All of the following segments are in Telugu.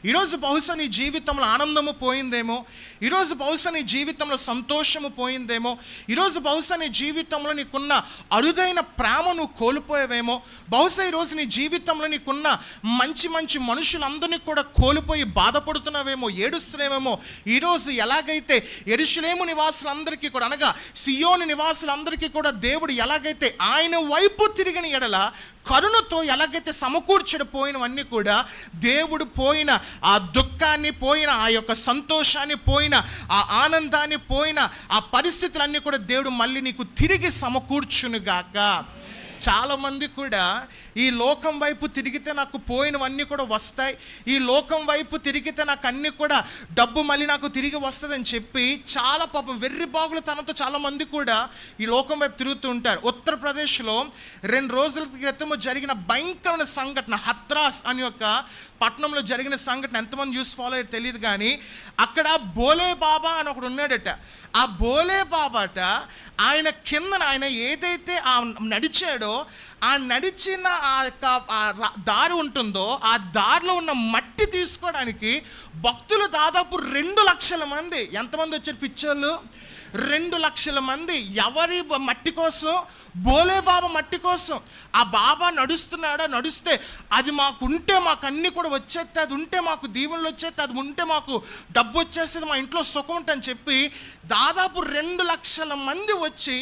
ఈరోజు బహుశా నీ జీవితంలో ఆనందము పోయిందేమో, ఈరోజు బహుశా నీ జీవితంలో సంతోషము పోయిందేమో, ఈరోజు బహుశా నీ జీవితంలో నీకున్న అరుదైన ప్రేమను కోల్పోయేవేమో, బహుశా ఈరోజు నీ జీవితంలో నీకున్న మంచి మంచి మనుషులందరినీ కూడా కోల్పోయి బాధపడుతున్నావేమో, ఏడుస్తున్నావేమో. ఈరోజు ఎలాగైతే యెరూషలేము నివాసులందరికీ కూడా, అనగా సియోను నివాసులందరికీ కూడా దేవుడు ఎలాగైతే ఆయన వైపు తిరిగిన ఎడల కరుణతో ఎలాగైతే సమకూర్చడిపోయినవన్నీ కూడా దేవుడు పోయిన ఆ దుఃఖాన్ని, పోయిన ఆ యొక్క సంతోషాన్ని, పోయిన ఆ ఆనందాన్ని, పోయిన ఆ పరిస్థితులన్నీ కూడా దేవుడు మళ్ళీ నీకు తిరిగి సమకూర్చునుగాక. చాలామంది కూడా ఈ లోకం వైపు తిరిగితే నాకు పోయినవన్నీ కూడా వస్తాయి, ఈ లోకం వైపు తిరిగితే నాకు అన్నీ కూడా డబ్బు మళ్ళీ నాకు తిరిగి వస్తుందని చెప్పి చాలా పాపం వెర్రి బాగులు తనతో చాలామంది కూడా ఈ లోకం వైపు తిరుగుతూ ఉంటారు. ఉత్తరప్రదేశ్లో 2 రోజుల క్రితం జరిగిన భయంకరమైన సంఘటన, హత్రాస్ అని ఒక పట్టణంలో జరిగిన సంఘటన ఎంతమంది న్యూస్ ఫాలో అయ్యారు తెలియదు, కానీ అక్కడ బోలే బాబా అని ఒకడు ఉన్నాడట. ఆ బోలే బాబాట ఆయన కిందన ఆయన ఏదైతే ఆ నడిచాడో, ఆ నడిచిన ఆ యొక్క దారి ఉంటుందో ఆ దారిలో ఉన్న మట్టి తీసుకోవడానికి భక్తులు దాదాపు 2 లక్షల మంది, ఎంతమంది వచ్చారు పిచ్చోళ్ళు, 2 లక్షల మంది. ఎవరి మట్టి కోసం? బోలే బాబా మట్టి కోసం. ఆ బాబా నడుస్తే అది మాకుంటే మాకు అన్నీ కూడా వచ్చేస్తే, అది ఉంటే మాకు దీవెనలు వచ్చేస్తే, అది ఉంటే మాకు డబ్బు వచ్చేస్తుంది, మా ఇంట్లో సుఖం ఉంటుందని చెప్పి దాదాపు 2 లక్షల మంది వచ్చి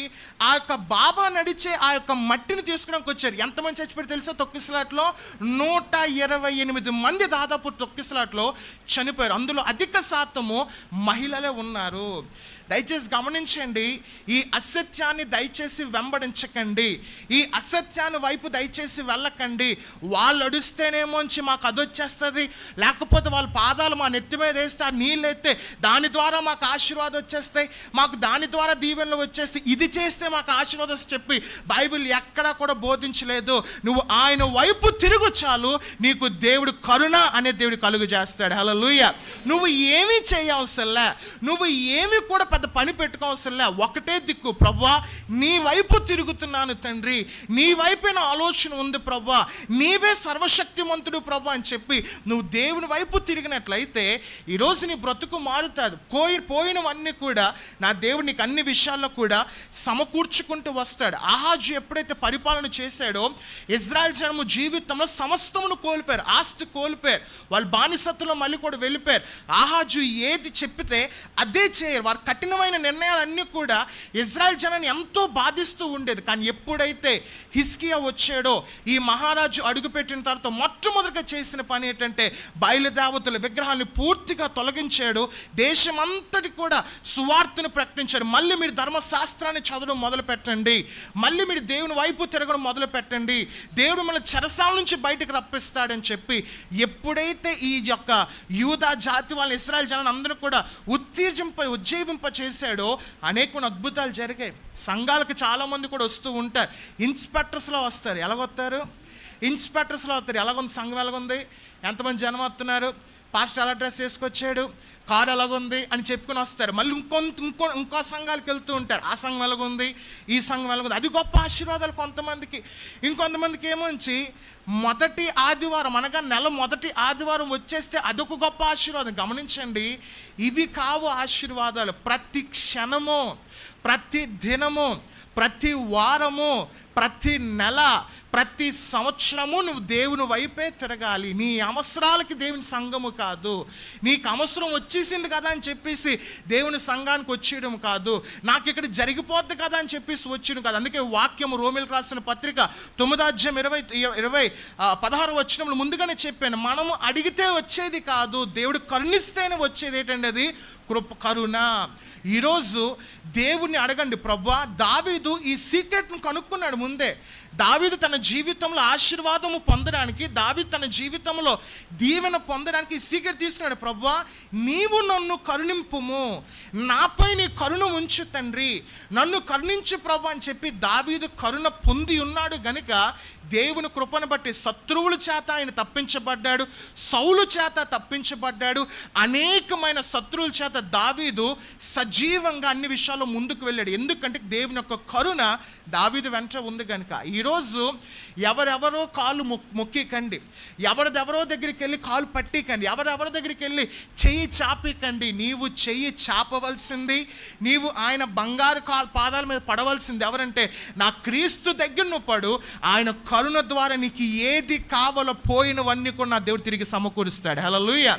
ఆ యొక్క బాబా నడిచే ఆ యొక్క మట్టిని తీసుకోవడానికి వచ్చారు. ఎంతమంది చచ్చిపోయారు తెలుసా? తొక్కిసలాట్లో 128 మంది దాదాపు తొక్కిసలాట్లో చనిపోయారు. అందులో అధిక శాతము మహిళలే ఉన్నారు. దయచేసి గమనించండి, ఈ అసత్యాన్ని దయచేసి వెంబడించకండి, ఈ అసత్యాన్ని వైపు దయచేసి వెళ్ళకండి. వాళ్ళు అడుస్తేనేమోంచి మాకు అదొచ్చేస్తుంది, లేకపోతే వాళ్ళ పాదాలు మా నెత్తి మీద వేస్తే ఆ నీళ్ళు ఎత్తే దాని ద్వారా మాకు ఆశీర్వాదం వచ్చేస్తాయి, మాకు దాని ద్వారా దీవెనలు వచ్చేస్తాయి, ఇది చేస్తే మాకు ఆశీర్వాదం చెప్పి బైబిల్ ఎక్కడా కూడా బోధించలేదు. నువ్వు ఆయన వైపు తిరుగు చాలు, నీకు దేవుడు కరుణ అనే దేవుడు కలుగు చేస్తాడు. హల్లెలూయా. నువ్వు ఏమీ చేయవసరంలే, నువ్వు ఏమీ కూడా పెద్ద పని పెట్టుకోవసరంలే. ఒకటే దిక్కు, ప్రభువా నీ వైపు తిరుగుతున్నాను తండ్రి, నీ వైపే నా ఆలోచన ఉంది ప్రభువా, నీవే సర్వశక్తిమంతుడు ప్రభు అని చెప్పి నువ్వు దేవుని వైపు తిరిగినట్లయితే ఈరోజు నీ బ్రతుకు మారుతుంది. పోయినవన్నీ కూడా నా దేవుడు నీకు అన్ని విషయాల్లో కూడా సమకూర్చుకుంటూ వస్తాడు. ఆహాజు ఎప్పుడైతే పరిపాలన చేశాడో ఇజ్రాయెల్ జనము జీవితంలో సమస్తమును కోల్పోయారు, ఆస్తి కోల్పోయారు, వాళ్ళు బానిసత్తులో మళ్ళీ కూడా వెళ్ళిపోయారు. ఆహాజు ఏది చెప్పితే అదే చేయరు. వారు కఠినమైన నిర్ణయాలన్నీ కూడా ఇజ్రాయెల్ జనాన్ని ఎంతో బాధిస్తూ ఉండేది. కానీ ఎప్పుడైతే హిజ్కియా వచ్చాడో, ఈ మహారాజు అడుగుపెట్టిన తర్వాత మొట్టమొదటిగా చేసిన పని ఏంటంటే బయలుదేవతల విగ్రహాన్ని పూర్తిగా తొలగించాడు, దేశమంతటి కూడా సువార్తను ప్రకటించాడు. మళ్ళీ మీరు ధర్మశాస్త్రాన్ని చదవడం మొదలు పెట్టండి, మళ్ళీ మీరు దేవుని వైపు తిరగడం మొదలు పెట్టండి, దేవుడు మన చెరసాల నుంచి బయటకు రప్పిస్తాడని ఎప్పుడైతే ఈ యొక్క యూదా జాతి వాళ్ళ ఇశ్రాయేలు జనాన్ని అందరూ కూడా ఉజ్జీవింప చేశాడో అనేక అద్భుతాలు జరిగాయి. సంఘాలకు చాలామంది కూడా వస్తూ ఉంటారు, ఇన్స్పెక్టర్స్లో వస్తారు. ఎలాగొస్తారు? ఇన్స్పెక్టర్స్లో వస్తారు. ఎలాగుంది సంఘం, ఎలాగుంది, ఎంతమంది జనం వస్తున్నారు, పాస్టర్ ఎలా డ్రెస్ వేసుకొచ్చాడు, కారు ఎలాగుంది అని చెప్పుకొని వస్తారు. మళ్ళీ ఇంకో సంఘాలకు వెళ్తూ ఉంటారు, ఆ సంఘం ఎలాగుంది, ఈ సంఘం ఎలాగుంది. అది గొప్ప ఆశీర్వాదాలు కొంతమందికి. ఇంకొంతమందికి ఏమొచ్చి మొదటి ఆదివారం అనగా నెల మొదటి ఆదివారం వచ్చేస్తే అదొక గొప్ప ఆశీర్వాదం. గమనించండి, ఇవి కావు ఆశీర్వాదాలు. ప్రతి క్షణము, ప్రతి దినము, ప్రతి వారము, ప్రతి నెల, ప్రతి సంవత్సరము నువ్వు దేవుని వైపే తిరగాలి. నీ అవసరాలకి దేవుని సంఘము కాదు, నీకు అవసరం వచ్చేసింది కదా అని చెప్పేసి దేవుని సంఘానికి వచ్చేయడం కాదు, నాకు ఇక్కడ జరిగిపోద్ది కదా అని చెప్పేసి వచ్చేయడం కాదు. అందుకే వాక్యము రోమిలకు రాసిన పత్రిక 9:16 వచనంలో ముందుగానే చెప్పాను, మనము అడిగితే వచ్చేది కాదు, దేవుడు కరుణిస్తేనే వచ్చేది. ఏంటంటే అది కరుణ. ఈరోజు దేవుణ్ణి అడగండి. ప్రభువా, దావీదు ఈ సీక్రెట్ను కనుక్కున్నాడు ముందే. దావీదు తన జీవితంలో ఆశీర్వాదము పొందడానికి, దావీదు తన జీవితంలో దీవెన పొందడానికి ఈ సీక్రెట్ తీసుకున్నాడు. ప్రభువా, నీవు నన్ను కరుణింపుము, నాపై నీ కరుణ ఉంచు తండ్రి, నన్ను కరుణించు ప్రభు అని చెప్పి దావీదు కరుణ పొంది ఉన్నాడు గనుక దేవుని కృపను బట్టి శత్రువుల చేత ఆయన తప్పించబడ్డాడు, సౌలు చేత తప్పించబడ్డాడు, అనేకమైన శత్రువుల చేత తర్వాత దావీదు సజీవంగా అన్ని విషయాల్లో ముందుకు వెళ్ళాడు. ఎందుకంటే దేవుని యొక్క కరుణ దావీదు వెంట ఉంది కనుక. ఈరోజు ఎవరెవరో కాళ్ళు మొక్కికండి, ఎవరిదెవరో దగ్గరికి వెళ్ళి కాలు పట్టికండి, ఎవరెవరో దగ్గరికి వెళ్ళి చెయ్యి చాపికండి. నీవు చెయ్యి చాపవలసింది, నీవు ఆయన బంగారు పాదాల మీద పడవలసింది ఎవరంటే నా క్రీస్తు దగ్గర నువ్వు పడు. ఆయన కరుణ ద్వారా నీకు ఏది కావాలో పోయినవన్నీ కూడా నా దేవుడు తిరిగి సమకూరుస్తాడు. హల్లెలూయా.